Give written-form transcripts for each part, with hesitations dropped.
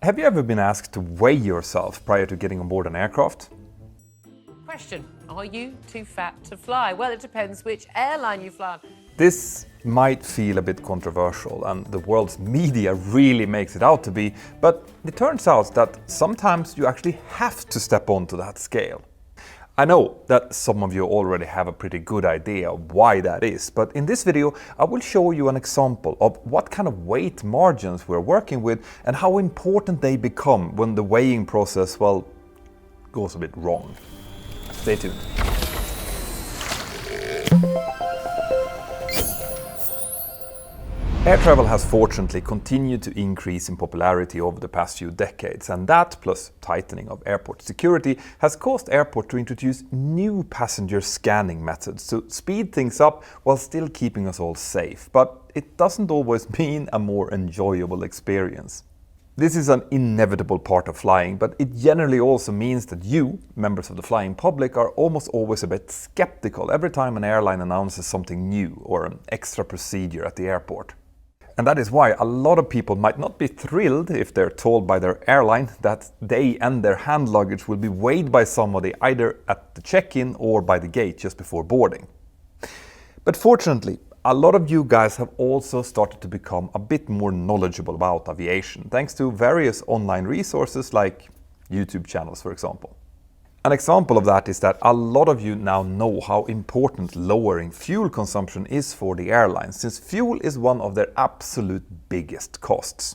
Have you ever been asked to weigh yourself prior to getting on board an aircraft? Question: are you too fat to fly? Well, it depends which airline you fly on. This might feel a bit controversial, and the world's media really makes it out to be, but it turns out that sometimes you actually have to step onto that scale. I know that some of you already have a pretty good idea of why that is, but in this video I will show you an example of what kind of weight margins we're working with and how important they become when the weighing process, well, goes a bit wrong. Stay tuned. Air travel has fortunately continued to increase in popularity over the past few decades, and that, plus tightening of airport security, has caused airports to introduce new passenger scanning methods to speed things up while still keeping us all safe. But it doesn't always mean a more enjoyable experience. This is an inevitable part of flying, but it generally also means that you, members of the flying public, are almost always a bit skeptical every time an airline announces something new or an extra procedure at the airport. And that is why a lot of people might not be thrilled if they're told by their airline that they and their hand luggage will be weighed by somebody either at the check-in or by the gate just before boarding. But fortunately, a lot of you guys have also started to become a bit more knowledgeable about aviation, thanks to various online resources like YouTube channels, for example. An example of that is that a lot of you now know how important lowering fuel consumption is for the airlines, since fuel is one of their absolute biggest costs.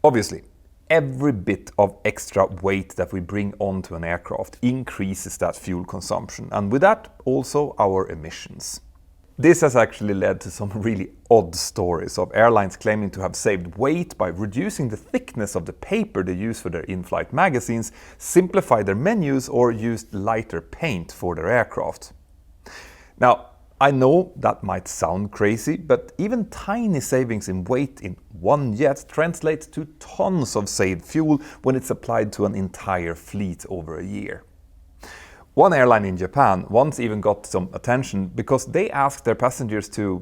Obviously, every bit of extra weight that we bring onto an aircraft increases that fuel consumption, and with that also our emissions. This has actually led to some really odd stories of airlines claiming to have saved weight by reducing the thickness of the paper they use for their in-flight magazines, simplified their menus, or used lighter paint for their aircraft. Now, I know that might sound crazy, but even tiny savings in weight in one jet translates to tons of saved fuel when it's applied to an entire fleet over a year. One airline in Japan once even got some attention because they asked their passengers to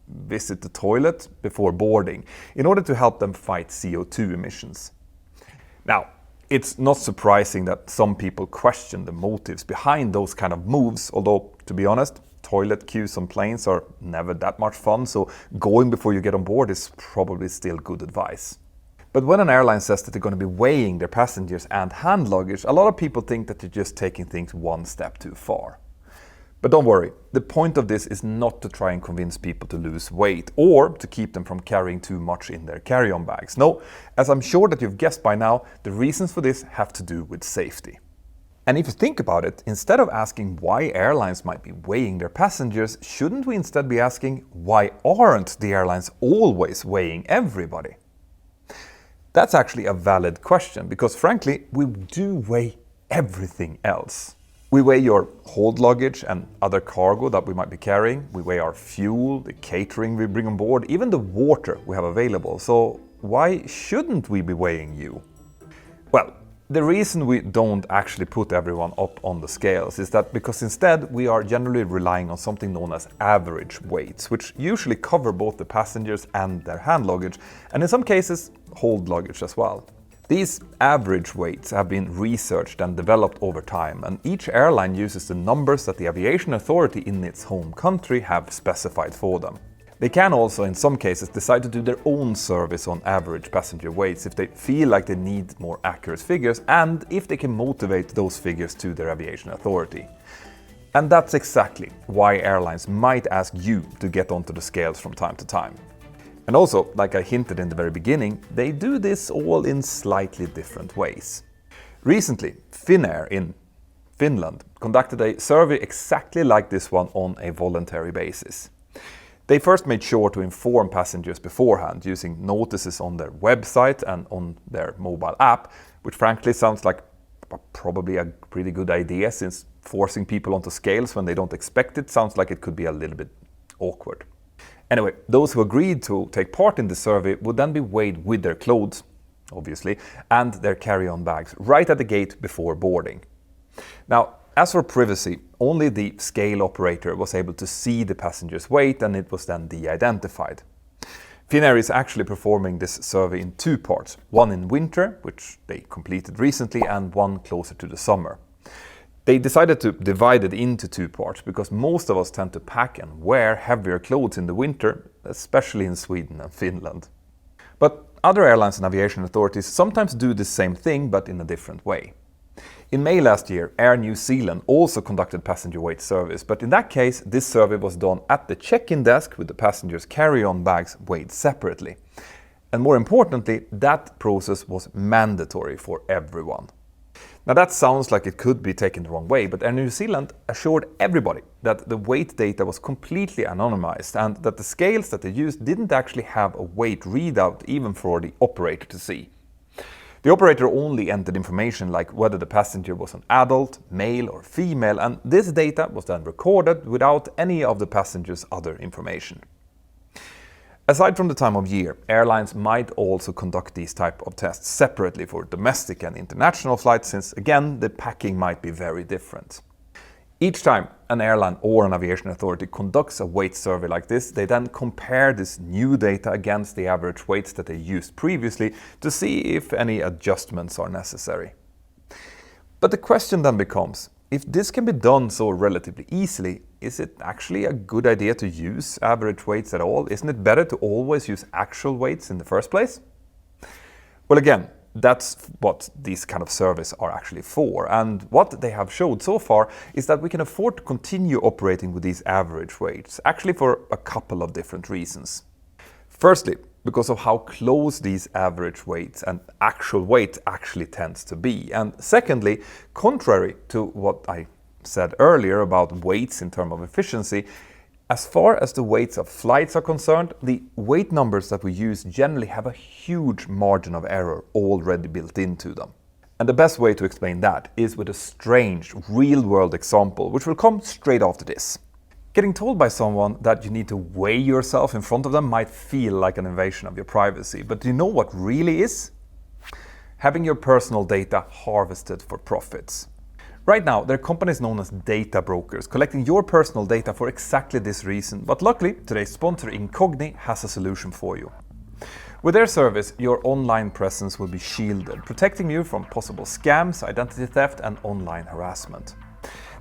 visit the toilet before boarding in order to help them fight CO2 emissions. Now, it's not surprising that some people question the motives behind those kind of moves, although, to be honest, toilet queues on planes are never that much fun, so going before you get on board is probably still good advice. But when an airline says that they're going to be weighing their passengers and hand luggage, a lot of people think that they're just taking things one step too far. But don't worry, the point of this is not to try and convince people to lose weight or to keep them from carrying too much in their carry-on bags. No, as I'm sure that you've guessed by now, the reasons for this have to do with safety. And if you think about it, instead of asking why airlines might be weighing their passengers, shouldn't we instead be asking why aren't the airlines always weighing everybody? That's actually a valid question because frankly, we do weigh everything else. We weigh your hold luggage and other cargo that we might be carrying. We weigh our fuel, the catering we bring on board, even the water we have available. So why shouldn't we be weighing you? Well, the reason we don't actually put everyone up on the scales is that because instead we are generally relying on something known as average weights, which usually cover both the passengers and their hand luggage, and in some cases hold luggage as well. These average weights have been researched and developed over time, and each airline uses the numbers that the aviation authority in its home country have specified for them. They can also, in some cases, decide to do their own service on average passenger weights if they feel like they need more accurate figures and if they can motivate those figures to their aviation authority. And that's exactly why airlines might ask you to get onto the scales from time to time. And also, like I hinted in the very beginning, they do this all in slightly different ways. Recently, Finnair in Finland conducted a survey exactly like this one on a voluntary basis. They first made sure to inform passengers beforehand using notices on their website and on their mobile app, which frankly sounds like probably a pretty good idea since forcing people onto scales when they don't expect it sounds like it could be a little bit awkward. Anyway, those who agreed to take part in the survey would then be weighed with their clothes, obviously, and their carry-on bags right at the gate before boarding. Now, as for privacy, only the scale operator was able to see the passenger's weight and it was then de-identified. Finnair is actually performing this survey in two parts, one in winter, which they completed recently, and one closer to the summer. They decided to divide it into two parts because most of us tend to pack and wear heavier clothes in the winter, especially in Sweden and Finland. But other airlines and aviation authorities sometimes do the same thing, but in a different way. In May last year, Air New Zealand also conducted passenger weight surveys, but in that case, this survey was done at the check-in desk with the passengers' carry-on bags weighed separately. And more importantly, that process was mandatory for everyone. Now that sounds like it could be taken the wrong way, but Air New Zealand assured everybody that the weight data was completely anonymized and that the scales that they used didn't actually have a weight readout even for the operator to see. The operator only entered information like whether the passenger was an adult, male or female, and this data was then recorded without any of the passenger's other information. Aside from the time of year, airlines might also conduct these type of tests separately for domestic and international flights since, again, the packing might be very different. Each time an airline or an aviation authority conducts a weight survey like this, they then compare this new data against the average weights that they used previously to see if any adjustments are necessary. But the question then becomes, if this can be done so relatively easily, is it actually a good idea to use average weights at all? Isn't it better to always use actual weights in the first place? Well, again, that's what these kind of surveys are actually for. And what they have showed so far is that we can afford to continue operating with these average weights, actually for a couple of different reasons. Firstly, because of how close these average weights and actual weight actually tends to be. And secondly, contrary to what I said earlier about weights in terms of efficiency, as far as the weights of flights are concerned, the weight numbers that we use generally have a huge margin of error already built into them. And the best way to explain that is with a strange real-world example, which will come straight after this. Getting told by someone that you need to weigh yourself in front of them might feel like an invasion of your privacy, but do you know what really is? Having your personal data harvested for profits. Right now, there are companies known as data brokers collecting your personal data for exactly this reason, but luckily, today's sponsor Incogni has a solution for you. With their service, your online presence will be shielded, protecting you from possible scams, identity theft, and online harassment.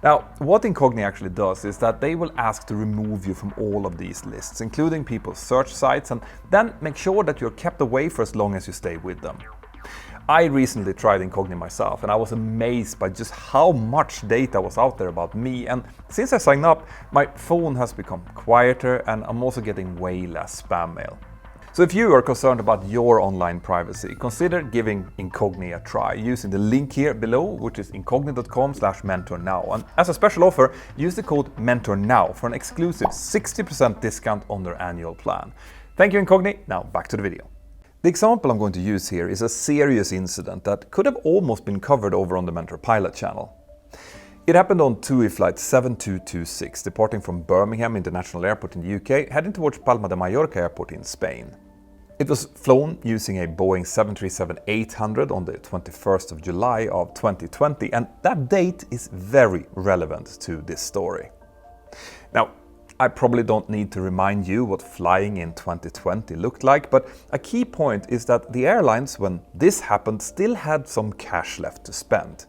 Now, what Incogni actually does is that they will ask to remove you from all of these lists, including people's search sites, and then make sure that you're kept away for as long as you stay with them. I recently tried Incogni myself, and I was amazed by just how much data was out there about me, and since I signed up, my phone has become quieter and I'm also getting way less spam mail. So if you are concerned about your online privacy, consider giving Incogni a try using the link here below, which is incogni.com/mentornow. And as a special offer, use the code MENTORNOW for an exclusive 60% discount on their annual plan. Thank you, Incogni. Now back to the video. The example I'm going to use here is a serious incident that could have almost been covered over on the Mentor pilot channel. It happened on TUI flight 7226, departing from Birmingham International Airport in the UK, heading towards Palma de Mallorca Airport in Spain. It was flown using a Boeing 737-800 on the 21st of July of 2020, and that date is very relevant to this story. Now, I probably don't need to remind you what flying in 2020 looked like, but a key point is that the airlines, when this happened, still had some cash left to spend.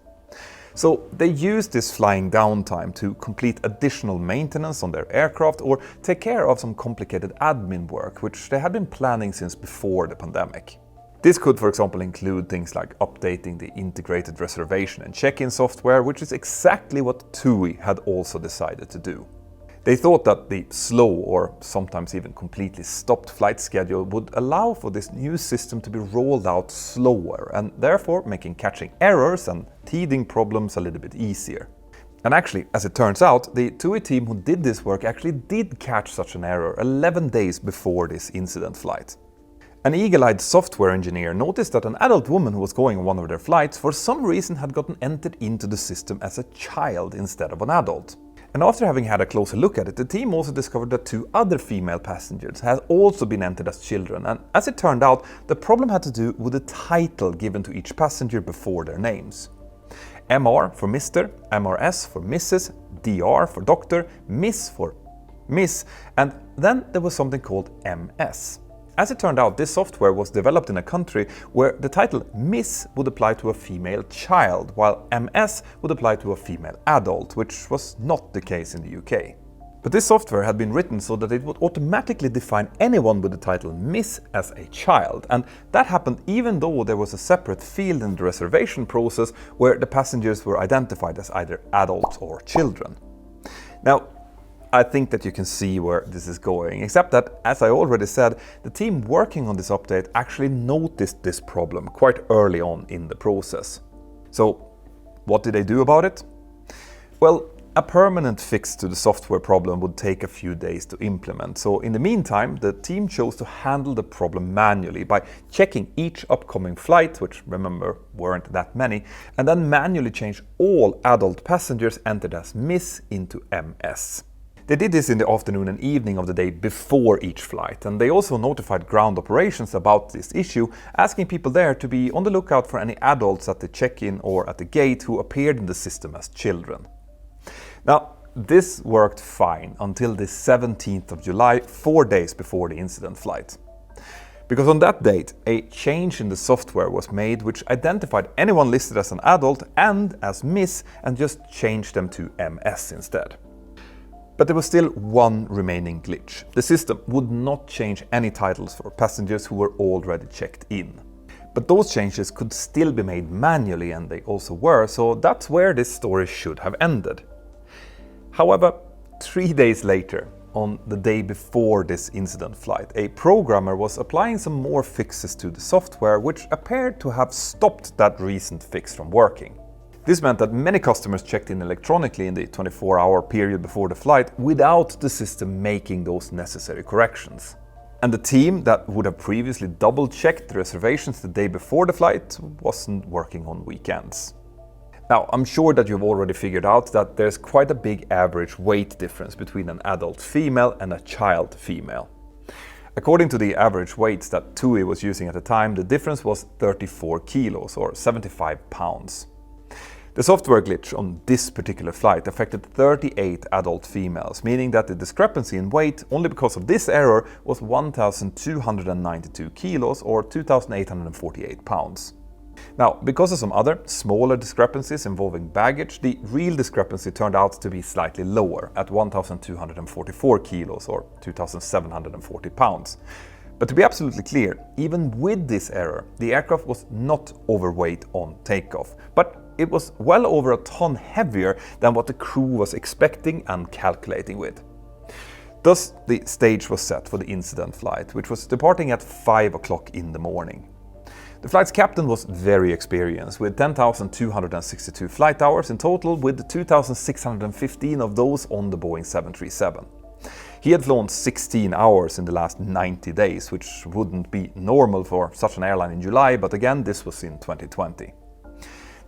So they used this flying downtime to complete additional maintenance on their aircraft or take care of some complicated admin work, which they had been planning since before the pandemic. This could, for example, include things like updating the integrated reservation and check-in software, which is exactly what TUI had also decided to do. They thought that the slow or sometimes even completely stopped flight schedule would allow for this new system to be rolled out slower and therefore making catching errors and teething problems a little bit easier. And actually, as it turns out, the TUI team who did this work actually did catch such an error 11 days before this incident flight. An eagle-eyed software engineer noticed that an adult woman who was going on one of their flights for some reason had gotten entered into the system as a child instead of an adult. And after having had a closer look at it, the team also discovered that 2 other female passengers had also been entered as children, and as it turned out, the problem had to do with the title given to each passenger before their names. MR for Mr, MRS for Mrs, DR for Doctor, Miss for Miss, and then there was something called MS. As it turned out, this software was developed in a country where the title Miss would apply to a female child, while MS would apply to a female adult, which was not the case in the UK. But this software had been written so that it would automatically define anyone with the title Miss as a child, and that happened even though there was a separate field in the reservation process where the passengers were identified as either adults or children. Now, I think that you can see where this is going, except that, as I already said, the team working on this update actually noticed this problem quite early on in the process. So, what did they do about it? Well, a permanent fix to the software problem would take a few days to implement, so in the meantime, the team chose to handle the problem manually by checking each upcoming flight, which remember weren't that many, and then manually change all adult passengers entered as Miss into MS. They did this in the afternoon and evening of the day before each flight, and they also notified ground operations about this issue, asking people there to be on the lookout for any adults at the check-in or at the gate who appeared in the system as children. Now, this worked fine until the 17th of July, 4 days before the incident flight. Because on that date, a change in the software was made which identified anyone listed as an adult and as Miss and just changed them to MS instead. But there was still one remaining glitch. The system would not change any titles for passengers who were already checked in. But those changes could still be made manually, and they also were, so that's where this story should have ended. However, 3 days later, on the day before this incident flight, a programmer was applying some more fixes to the software which appeared to have stopped that recent fix from working. This meant that many customers checked in electronically in the 24-hour period before the flight without the system making those necessary corrections. And the team that would have previously double-checked the reservations the day before the flight wasn't working on weekends. Now, I'm sure that you've already figured out that there's quite a big average weight difference between an adult female and a child female. According to the average weights that TUI was using at the time, the difference was 34 kilos or 75 pounds. The software glitch on this particular flight affected 38 adult females, meaning that the discrepancy in weight only because of this error was 1,292 kilos or 2,848 pounds. Now, because of some other smaller discrepancies involving baggage, the real discrepancy turned out to be slightly lower at 1,244 kilos or 2,740 pounds. But to be absolutely clear, even with this error, the aircraft was not overweight on takeoff, but it was well over a ton heavier than what the crew was expecting and calculating with. Thus, the stage was set for the incident flight, which was departing at 5 o'clock in the morning. The flight's captain was very experienced, with 10,262 flight hours in total, with 2,615 of those on the Boeing 737. He had flown 16 hours in the last 90 days, which wouldn't be normal for such an airline in July, but again, this was in 2020.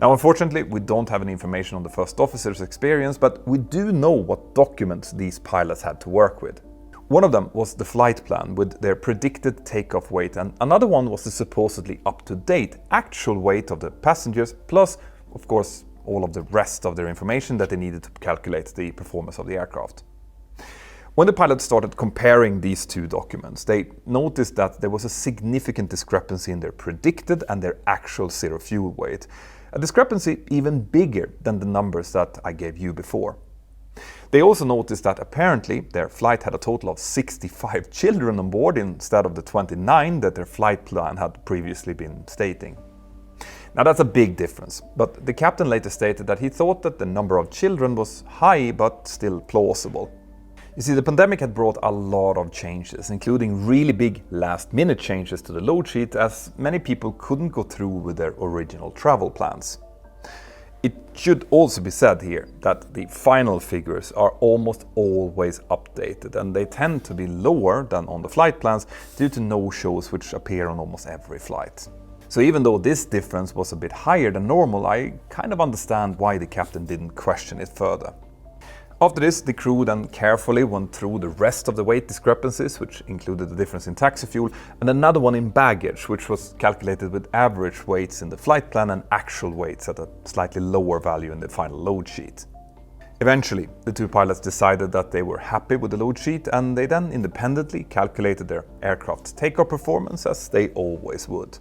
Now, unfortunately, we don't have any information on the first officer's experience, but we do know what documents these pilots had to work with. One of them was the flight plan with their predicted takeoff weight, and another one was the supposedly up-to-date actual weight of the passengers, plus, of course, all of the rest of their information that they needed to calculate the performance of the aircraft. When the pilots started comparing these two documents, they noticed that there was a significant discrepancy in their predicted and their actual zero fuel weight. A discrepancy even bigger than the numbers that I gave you before. They also noticed that apparently their flight had a total of 65 children on board instead of the 29 that their flight plan had previously been stating. Now, that's a big difference, but the captain later stated that he thought that the number of children was high but still plausible. You see, the pandemic had brought a lot of changes, including really big last-minute changes to the load sheet, as many people couldn't go through with their original travel plans. It should also be said here that the final figures are almost always updated, and they tend to be lower than on the flight plans due to no-shows which appear on almost every flight. So even though this difference was a bit higher than normal, I kind of understand why the captain didn't question it further. After this, the crew then carefully went through the rest of the weight discrepancies, which included the difference in taxi fuel, and another one in baggage, which was calculated with average weights in the flight plan and actual weights at a slightly lower value in the final load sheet. Eventually, the two pilots decided that they were happy with the load sheet, and they then independently calculated their aircraft's takeoff performance as they always would.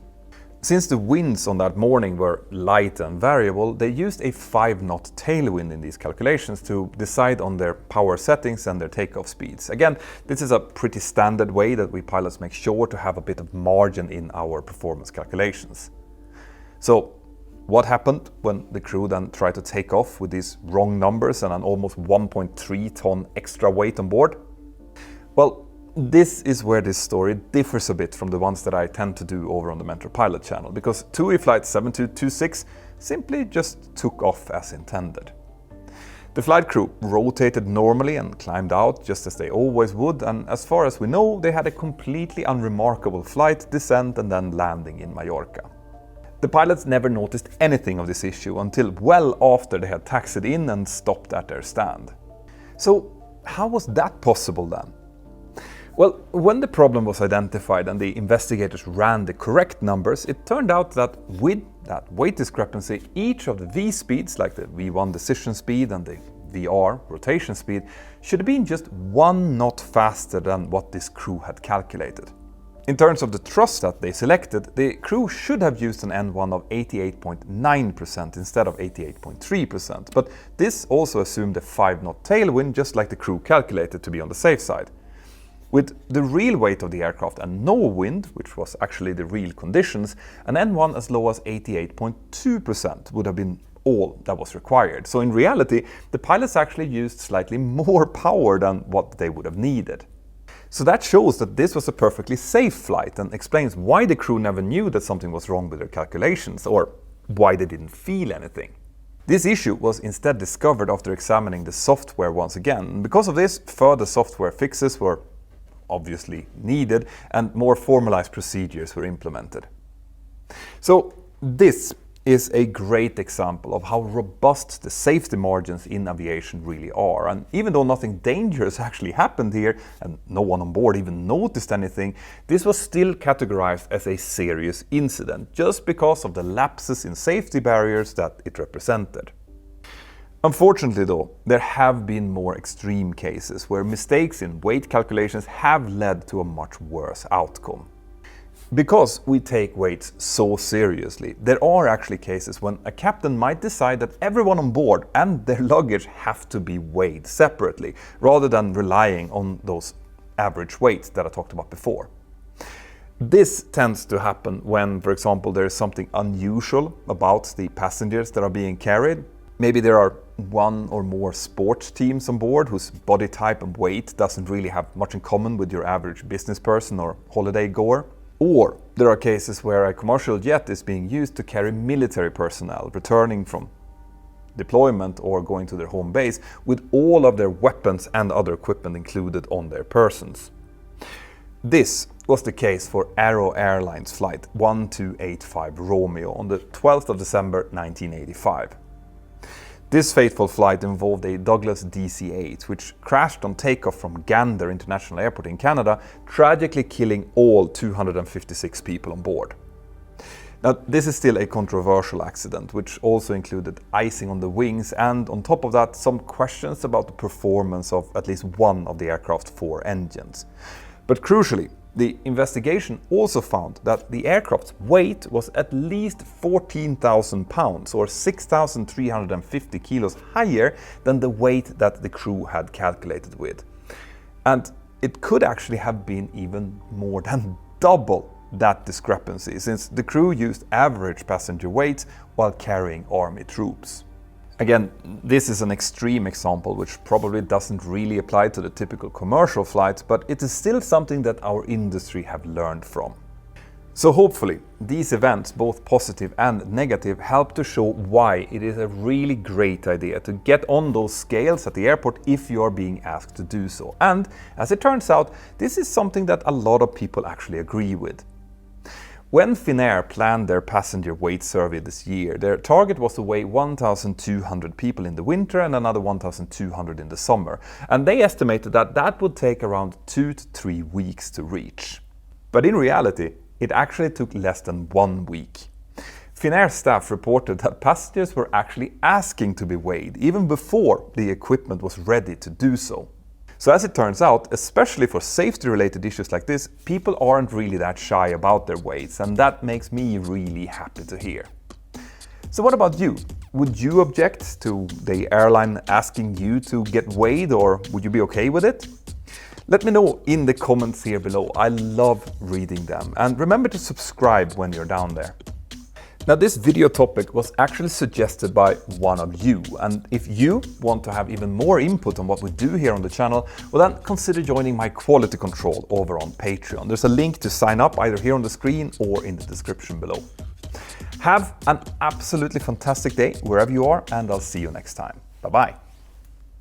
Since the winds on that morning were light and variable, they used a 5-knot tailwind in these calculations to decide on their power settings and their takeoff speeds. Again, this is a pretty standard way that we pilots make sure to have a bit of margin in our performance calculations. So, what happened when the crew then tried to take off with these wrong numbers and an almost 1.3 ton extra weight on board? Well, this is where this story differs a bit from the ones that I tend to do over on the Mentour Pilot channel, because TUI flight 7226 simply just took off as intended. The flight crew rotated normally and climbed out just as they always would, and as far as we know, they had a completely unremarkable flight, descent and then landing in Mallorca. The pilots never noticed anything of this issue until well after they had taxied in and stopped at their stand. So how was that possible then? Well, when the problem was identified and the investigators ran the correct numbers, it turned out that with that weight discrepancy, each of the V speeds, like the V1 decision speed and the VR rotation speed, should have been just 1 knot faster than what this crew had calculated. In terms of the thrust that they selected, the crew should have used an N1 of 88.9% instead of 88.3%, but this also assumed a 5-knot tailwind, just like the crew calculated, to be on the safe side. With the real weight of the aircraft and no wind, which was actually the real conditions, an N1 as low as 88.2% would have been all that was required. So in reality, the pilots actually used slightly more power than what they would have needed. So that shows that this was a perfectly safe flight and explains why the crew never knew that something was wrong with their calculations, or why they didn't feel anything. This issue was instead discovered after examining the software once again, and because of this, further software fixes were obviously needed and more formalized procedures were implemented. So this is a great example of how robust the safety margins in aviation really are, and even though nothing dangerous actually happened here and no one on board even noticed anything, this was still categorized as a serious incident just because of the lapses in safety barriers that it represented. Unfortunately though, there have been more extreme cases where mistakes in weight calculations have led to a much worse outcome. Because we take weights so seriously, there are actually cases when a captain might decide that everyone on board and their luggage have to be weighed separately, rather than relying on those average weights that I talked about before. This tends to happen when, for example, there is something unusual about the passengers that are being carried. Maybe there are one or more sports teams on board whose body type and weight doesn't really have much in common with your average business person or holiday goer. Or there are cases where a commercial jet is being used to carry military personnel returning from deployment or going to their home base with all of their weapons and other equipment included on their persons. This was the case for Airlines flight 1285 Romeo on the 12th of December 1985. This fateful flight involved a Douglas DC-8, which crashed on takeoff from Gander International Airport in Canada, tragically killing all 256 people on board. Now, this is still a controversial accident, which also included icing on the wings and, on top of that, some questions about the performance of at least one of the aircraft's 4 engines. But crucially, the investigation also found that the aircraft's weight was at least 14,000 pounds or 6,350 kilos higher than the weight that the crew had calculated with. And it could actually have been even more than double that discrepancy, since the crew used average passenger weights while carrying army troops. Again, this is an extreme example which probably doesn't really apply to the typical commercial flights, but it is still something that our industry have learned from. So hopefully, these events, both positive and negative, help to show why it is a really great idea to get on those scales at the airport if you are being asked to do so. And as it turns out, this is something that a lot of people actually agree with. When Finnair planned their passenger weight survey this year, their target was to weigh 1,200 people in the winter and another 1,200 in the summer, and they estimated that that would take around 2 to 3 weeks to reach. But in reality, it actually took less than 1 week. Finnair staff reported that passengers were actually asking to be weighed even before the equipment was ready to do so. So as it turns out, especially for safety-related issues like this, people aren't really that shy about their weights, and that makes me really happy to hear. So what about you? Would you object to the airline asking you to get weighed, or would you be okay with it? Let me know in the comments here below. I love reading them. And remember to subscribe when you're down there. Now, this video topic was actually suggested by one of you, and if you want to have even more input on what we do here on the channel, well then consider joining my quality control over on Patreon. There's a link to sign up either here on the screen or in the description below. Have an absolutely fantastic day wherever you are, and I'll see you next time. Bye-bye.